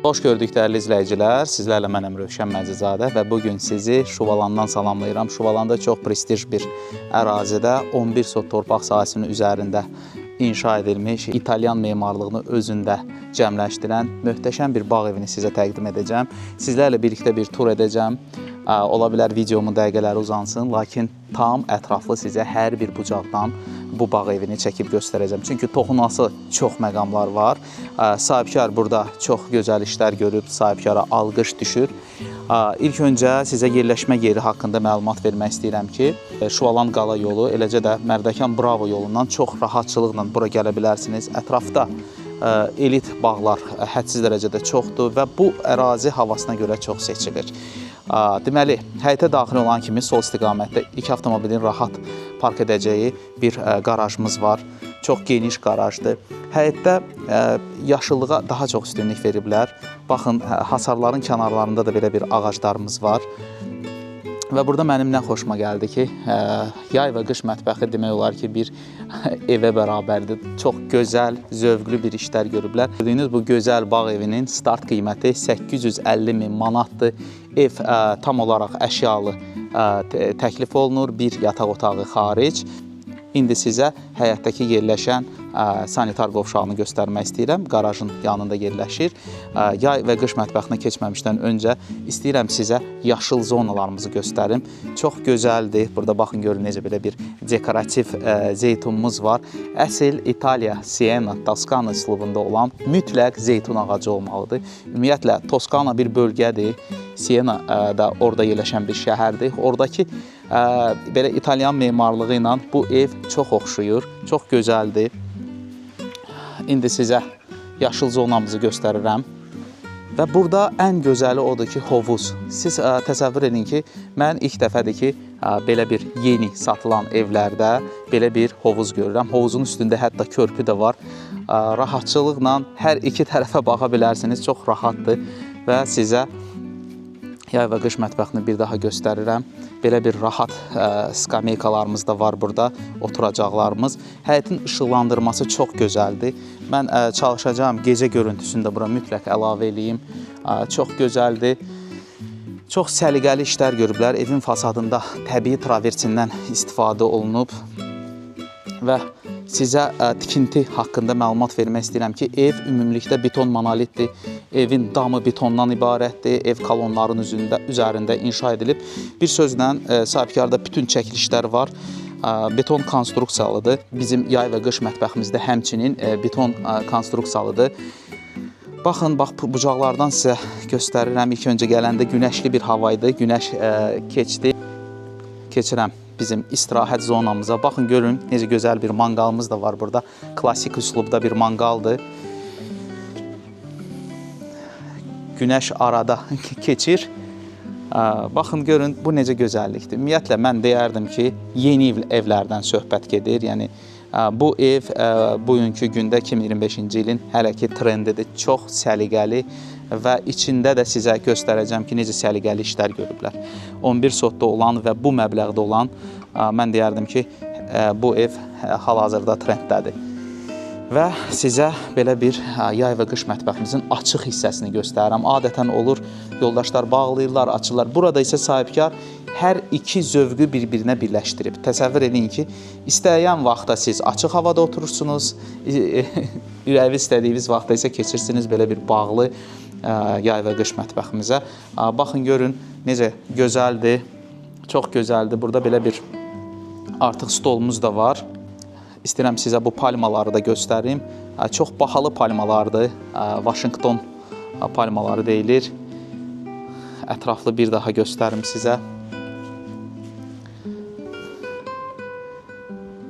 Xoş gördük dəyərli izləyicilər. Sizlərlə mənəm Rövşən Məcizadə və bugün sizi Şuvalandan salamlayıram. Şuvalanda çox prestij bir ərazidə 11 sot torpaq sahəsinin üzərində inşa edilmiş, İtalyan memarlığını özündə cəmləşdirən möhtəşəm bir bağ evini sizə təqdim edəcəm. Sizlərlə birlikdə bir tur edəcəm. Ola bilər videomun dəqiqələri uzansın, lakin tam ətraflı sizə hər bir bucaqdan bu bağ evini çəkib göstərəcəm. Çünki toxunası çox məqamlar var. Sahibkar burada çox gözəl işlər görüb, sahibkara alqış düşür. İlk öncə sizə yerləşmə yeri haqqında məlumat vermək istəyirəm ki, Şuvalan Qala yolu, eləcə də Mərdəkan Bravo yolundan çox rahatçılıqla bura gələ bilərsiniz. Ətrafda elit bağlar hədsiz dərəcədə çoxdur və bu ərazi havasına görə çox seçilir. Deməli, həyətə daxil olan kimi sol istiqamətdə iki avtomobilin rahat park edəcəyi bir qarajımız var. Çox geniş qarajdır. Həyətdə yaşıllığa daha çox üstünlük veriblər. Baxın, hasarların kənarlarında da belə bir ağaclarımız var. Və burada mənim nə xoşuma gəldi ki, yay və qış mətbəxi demək olar ki, bir evə bərabərdir. Çox gözəl, zövqlü bir işlər görüblər. Gördüyünüz bu gözəl bağ evinin start qiyməti 850 min manatdır. Ev tam olaraq əşyalı təklif olunur, bir yataq otağı xaric. İndi sizə həyətdəki yerləşən sanitar qovşağını göstərmək istəyirəm. Qarajın yanında yerləşir. Yay və qış mətbəxinə keçməmişdən öncə istəyirəm sizə yaşıl zonalarımızı göstərim. Çox gözəldir. Burada baxın, görün necə belə bir dekorativ zeytunumuz var. Əsl İtaliya, Siena, Toskana üslubunda olan mütləq zeytun ağacı olmalıdır. Ümumiyyətlə, Toskana bir bölgədir. Siena da orada yerləşən bir şəhərdir. Oradakı belə İtalyan memarlığı ilə bu ev çox oxşuyur, çox gözəldir. İndi sizə yaşıl zonamızı göstərirəm. Və burada ən gözəli odur ki, hovuz. Siz təsəvvür edin ki, mən ilk dəfədir ki, belə bir yeni satılan evlərdə belə bir hovuz görürəm. Hovuzun üstündə hətta körpü də var. Rahatçılıqla hər iki tərəfə baxa bilərsiniz, çox rahatdır və sizə yay və qış mətbəxini bir daha göstərirəm. Belə bir rahat skameykalarımız da var burada, oturacaqlarımız. Həyətin işıqlandırması çox gözəldir. Mən çalışacağım gecə görüntüsünü də bura mütləq əlavə edeyim. Çox gözəldir. Çox səliqəli işlər görüblər. Evin fasadında təbii traversindən istifadə olunub və sizə tikinti haqqında məlumat vermək istəyirəm ki, ev ümumilikdə beton monolitdir. Evin damı betondan ibarətdir. Ev kolonların üzərində inşa edilib. Bir sözlə, sahibkarda bütün çəkilişlər var. Beton konstruksiyalıdır. Bizim yay və qış mətbəximizdə həmçinin beton konstruksiyalıdır. Baxın, bax, bucaqlardan sizə göstərirəm. İlk öncə gələndə günəşli bir havaydı. Günəş keçdi. Keçirəm bizim istirahət zonamıza. Baxın, görün, necə gözəl bir manqalımız da var burada. Klasik üslubda bir manqaldır. Günəş arada keçir. Baxın, görün, bu necə gözəllikdir. Ümumiyyətlə, mən deyərdim ki, yeni evlərdən söhbət gedir. Yəni, bu ev bugünkü gündə 2025-ci ilin hələ ki trendidir. Çox səliqəli və içində də sizə göstərəcəm ki, necə səliqəli işlər görüblər. 11 sotda olan və bu məbləğdə olan, mən deyərdim ki, bu ev hal-hazırda trenddədir. Və sizə belə bir yay və qış mətbəximizin açıq hissəsini göstərirəm. Adətən olur, yoldaşlar bağlayırlar, açırlar. Burada isə sahibkar hər iki zövqü bir-birinə birləşdirib. Təsəvvür edin ki, istəyən vaxtda siz açıq havada oturursunuz, ürəvi istədiyiniz vaxtda isə keçirsiniz belə bir bağlı yay və qış mətbəximizə. Baxın, görün, necə gözəldir, çox gözəldir. Burada belə bir artıq stolumuz da var. İstəyirəm sizə bu palmaları da göstərim. Çox bahalı palmalardır. Washington palmaları deyilir. Ətraflı bir daha göstərim sizə.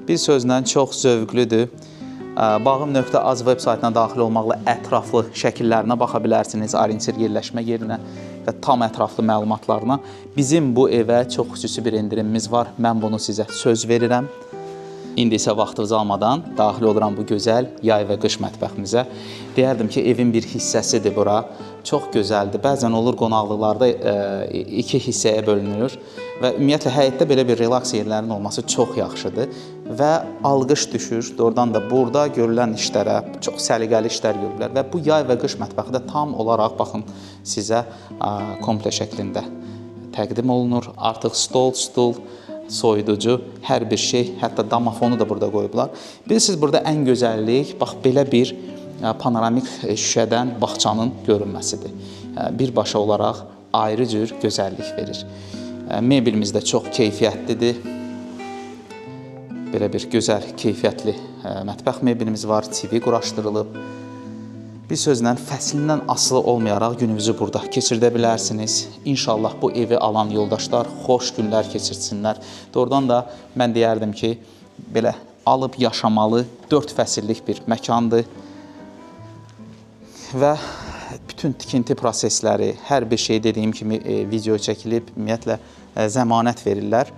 Bir sözlə çox zövqlüdür. Bağım.az web saytına daxil olmaqla ətraflı şəkillərinə baxa bilərsiniz, orientir yerləşmə yerinə və tam ətraflı məlumatlarına. Bizim bu evə çox xüsusi bir endirimimiz var. Mən bunu sizə söz verirəm. İndi isə vaxtınızı almadan daxil oluram bu gözəl yay və qış mətbəximizə. Deyərdim ki, evin bir hissəsidir bura. Çox gözəldir. Bəzən olur qonaqlıqlarda iki hissəyə bölünür və ümumiyyətlə həyətdə belə bir relaks yerlərinin olması çox yaxşıdır və alqış düşür. Doğrudan da burada görülən işlərə çox səliqəli işlər görüblər və bu yay və qış mətbəxi də tam olaraq baxın sizə komple şəklində təqdim olunur. Artıq stol, stul, soyuducu, hər bir şey, hətta damafonu da burada qoyublar. Bilirsiniz, burada ən gözəllik bax belə bir panoramik şüşədən bağçanın görünməsidir. Birbaşa olaraq ayrı cür gözəllik verir. Meblimiz də çox keyfiyyətlidir. Belə bir gözəl, keyfiyyətli mətbəx meblimiz var, TV quraşdırılıb. Bir sözlə, fəslindən asılı olmayaraq gününüzü burada keçirdə bilərsiniz. İnşallah bu evi alan yoldaşlar xoş günlər keçirsinlər. Doğrudan da mən deyərdim ki, belə alıb yaşamalı 4 fəsillik bir məkandır. Və bütün tikinti prosesləri, hər bir şey dediyim kimi video çəkilib, ümumiyyətlə zəmanət verirlər.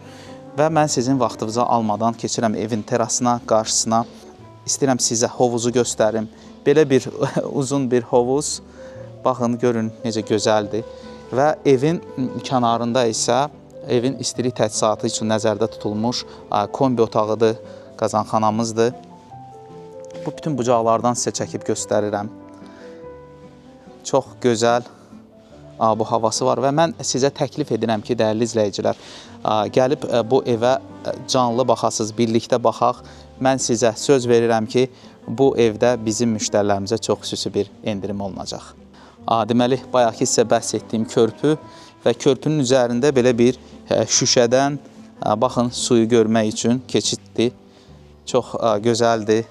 Və mən sizin vaxtınızı almadan keçirəm evin terasına, qarşısına. İstəyirəm sizə hovuzu göstərim. Belə bir uzun bir hovuz. Baxın, görün necə gözəldir. Və evin kənarında isə evin istilik təchizatı üçün nəzərdə tutulmuş kombi otağıdır, qazanxanamızdır. Bu bütün bucaqlardan sizə çəkib göstərirəm. Çox gözəl bu havası var və mən sizə təklif edirəm ki, dəyərli izləyicilər, gəlib bu evə canlı baxasınız, birlikdə baxaq. Mən sizə söz verirəm ki, bu evdə bizim müştərilərimizə çox xüsusi bir endirim olunacaq. Deməli, bayaq ki, sizə bəhs etdiyim körpü və körpünün üzərində belə bir şüşədən, baxın, suyu görmək üçün keçiddir. Çox gözəldir.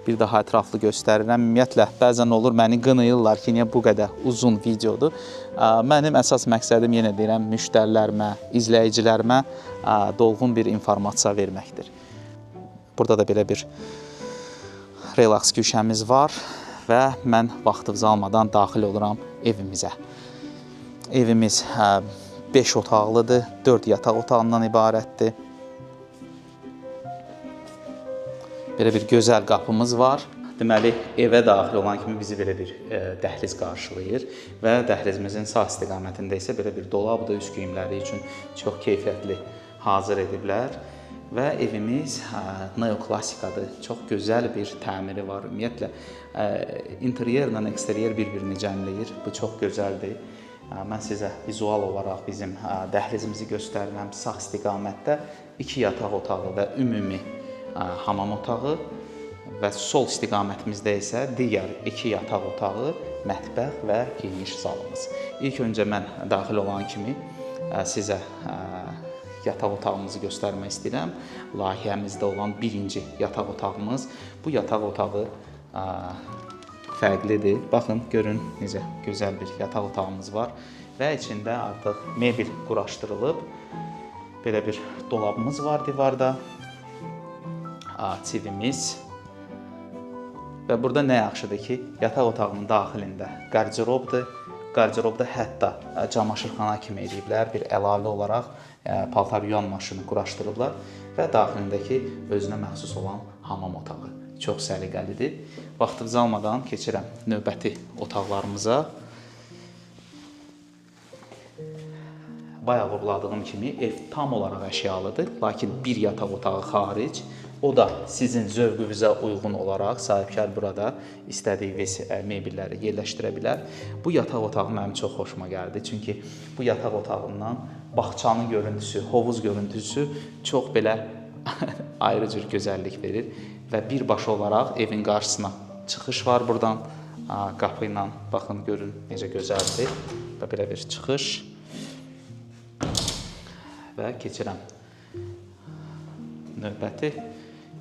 Bir daha ətraflı göstərirəm. Ümumiyyətlə, bəzən olur, məni qınayırlar ki, niyə bu qədər uzun videodur. Mənim əsas məqsədim, yenə deyirəm, müştərilərimə, izləyicilərimə dolğun bir informasiya verməkdir. Burada da belə bir relaks güşəmiz var və mən vaxtınızı almadan daxil oluram evimizə. Evimiz 5 otaqlıdır, 4 yataq otağından ibarətdir. Belə bir gözəl qapımız var. Deməli, evə daxil olan kimi bizi belə bir dəhliz qarşılayır və dəhlizimizin sağ istiqamətində isə belə bir dolabdır, üst geyimləri üçün çox keyfiyyətli hazır ediblər. Və evimiz neoklassikadır, çox gözəl bir təmiri var. Ümumiyyətlə, interyerlə eksteryer bir-birini cəmləyir, bu çox gözəldir. Mən sizə vizual olaraq bizim dəhlizimizi göstərirəm. Sağ istiqamətdə 2 yataq otağı və ümumi hamam otağı və sol istiqamətimizdə isə digər 2 yataq otağı, mətbəx və geniş zalımız. İlk öncə mən daxil olan kimi sizə yataq otağımızı göstərmək istəyirəm. Layihəmizdə olan birinci yataq otağımız. Bu yataq otağı fərqlidir. Baxın, görün necə gözəl bir yataq otağımız var və içində artıq mebel quraşdırılıb. Belə bir dolabımız var divarda. TV-miz və burada nə yaxşıdır ki, yataq otağının daxilində qarderobdur. Qarderobda hətta camaşırxana kimi ediblər, bir əlavə olaraq paltar yuyan maşını quraşdırıblar və daxilindəki özünə məxsus olan hamam otağı. Çox səliqəlidir. Vaxtınızı almadan keçirəm növbəti otaqlarımıza. Bayaq vurguladığım kimi ev tam olaraq əşyalıdır, lakin bir yataq otağı xaric. O da sizin zövqünüzə uyğun olaraq sahibkar burada istədiyi mebelləri yerləşdirə bilər. Bu yataq otağı mənim çox xoşuma gəldi. Çünki bu yataq otağından bağçanın görüntüsü, hovuz görüntüsü çox belə ayrı cür gözəllik verir. Və birbaşa olaraq evin qarşısına çıxış var buradan. Qapı ilə baxın, görün necə gözəldir. Və belə bir çıxış. Və keçirəm növbəti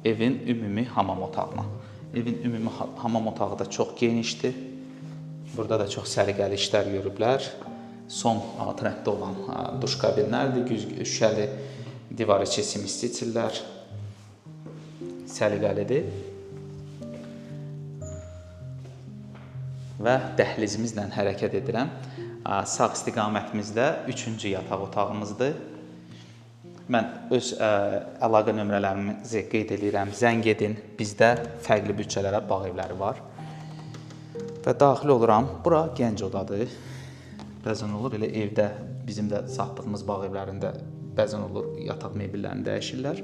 evin ümumi hamam otağına. Evin ümumi hamam otağı da çox genişdir. Burada da çox səliqəli işlər görüblər. Son trenddə olan duş kabinlərdir, şüşəli divar içi simistitlər. Səliqəlidir. Və dəhlizimizlə hərəkət edirəm. Sağ istiqamətimizdə 3-cü yataq otağımızdır. Mən öz əlaqə nömrələrimizi qeyd edirəm, zəng edin. Bizdə fərqli büdcələrə bağ evləri var. Və daxil oluram. Bura gənc odadır. Bəzən olur, elə evdə, bizim də satdığımız bağ evlərində bəzən olur yataq mebellərini dəyişirlər.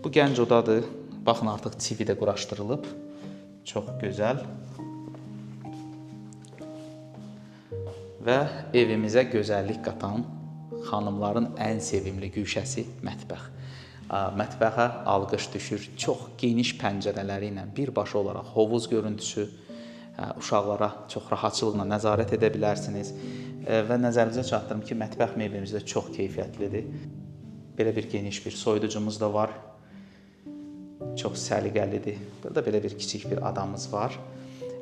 Bu gənc odadır. Baxın, artıq çivi də quraşdırılıb. Çox gözəl. Və evimizə gözəllik qatan xanımların ən sevimli güşəsi mətbəx. Mətbəxə alqış düşür. Çox geniş pəncərələri ilə birbaşa olaraq hovuz görüntüsü, uşaqlara çox rahatçılıqla nəzarət edə bilərsiniz. Və nəzərinizə çatdırım ki, mətbəx mebelimiz də çox keyfiyyətlidir. Belə bir geniş bir soyuducumuz da var. Çox səliqəlidir. Burada belə bir kiçik bir adamımız var.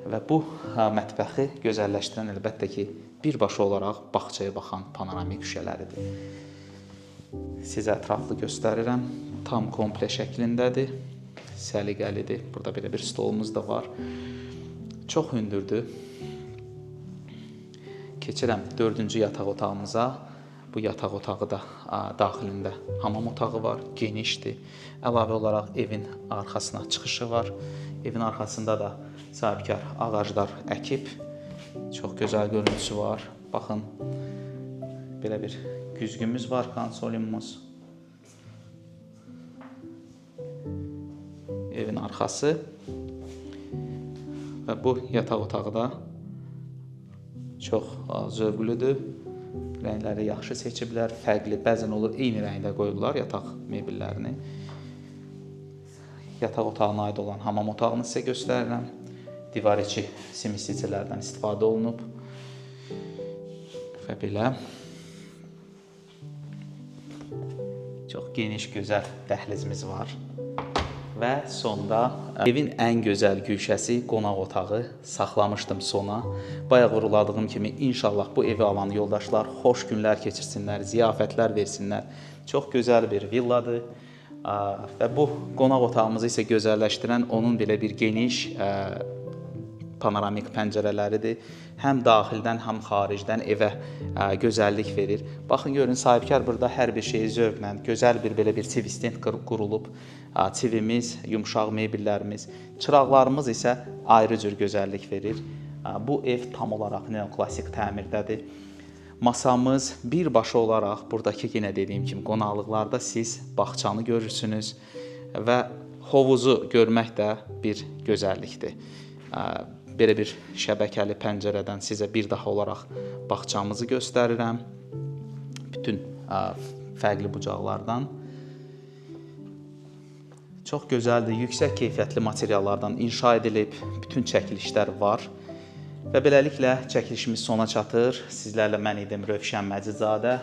Və bu mətbəxi gözəlləşdirən əlbəttə ki, birbaşa olaraq bağçaya baxan panoramik şüşələridir. Sizə ətraflı göstərirəm. Tam komple şəklindədir. Səliqəlidir. Burada belə bir stolumuz da var. Çox hündürdür. Keçirəm 4-cü yataq otağımıza. Bu yataq otağı da daxilində hamam otağı var, genişdir. Əlavə olaraq evin arxasına çıxışı var. Evin arxasında da sahibkar ağaclar əkib. Çox gözəl görüntüsü var. Baxın, belə bir güzgümüz var, konsolumuz. Evin arxası. Və bu yataq otağı da çox zövqlüdür. Rəngləri yaxşı seçiblər, fərqli, bəzən olur eyni rəngdə qoyurlar yataq mebellərini. Yataq otağına aid olan hamam otağını sizə göstərirəm. Divar içi sim isiticilərdən istifadə olunub. Və belə çox geniş, gözəl dəhlizimiz var. Və sonda evin ən gözəl güşəsi qonaq otağı saxlamışdım sona. Bayaq vurguladığım kimi inşallah bu evi alan yoldaşlar xoş günlər keçirsinlər, ziyafətlər versinlər. Çox gözəl bir villadır. Və bu qonaq otağımızı isə gözəlləşdirən onun belə bir geniş panoramik pəncərələridir. Həm daxildən, həm xaricdən evə gözəllik verir. Baxın, görün, sahibkar burada hər bir şeyi zövqlə, gözəl bir belə bir çivi stent qurulub. Çivimiz, yumşaq mebellərimiz, çıraqlarımız isə ayrı cür gözəllik verir. Bu ev tam olaraq neoklasik təmirdədir. Masamız birbaşa olaraq buradakı yenə dediyim kimi qonaqlıqlarda siz bağçanı görürsünüz və hovuzu görmək də bir gözəllikdir. Belə bir şəbəkəli pəncərədən sizə bir daha olaraq bağçamızı göstərirəm. Bütün fərqli bucaqlardan. Çox gözəldir, yüksək keyfiyyətli materiallardan inşa edilib, bütün çəkilişlər var. Və beləliklə çəkilişimiz sona çatır. Sizlərlə mən idim Rövşən Məcidzadə.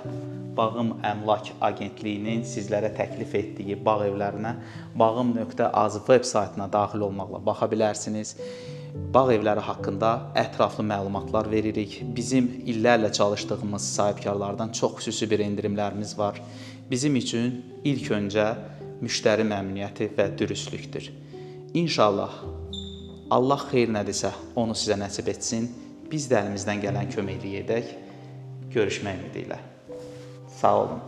Bağım Əmlak Agentliyinin sizlərə təklif etdiyi bağ evlərinə bağım.az web saytına daxil olmaqla baxa bilərsiniz. Bağ evləri haqqında ətraflı məlumatlar veririk. Bizim illərlə çalışdığımız sahibkarlardan çox xüsusi bir endirimlərimiz var. Bizim üçün ilk öncə müştəri məmnuniyyəti və dürüstlükdür. İnşallah Allah xeyir nədirsə onu sizə nəsib etsin. Biz də əlimizdən gələn köməkliyi edək. Görüşmək ümidi ilə. Sağ olun.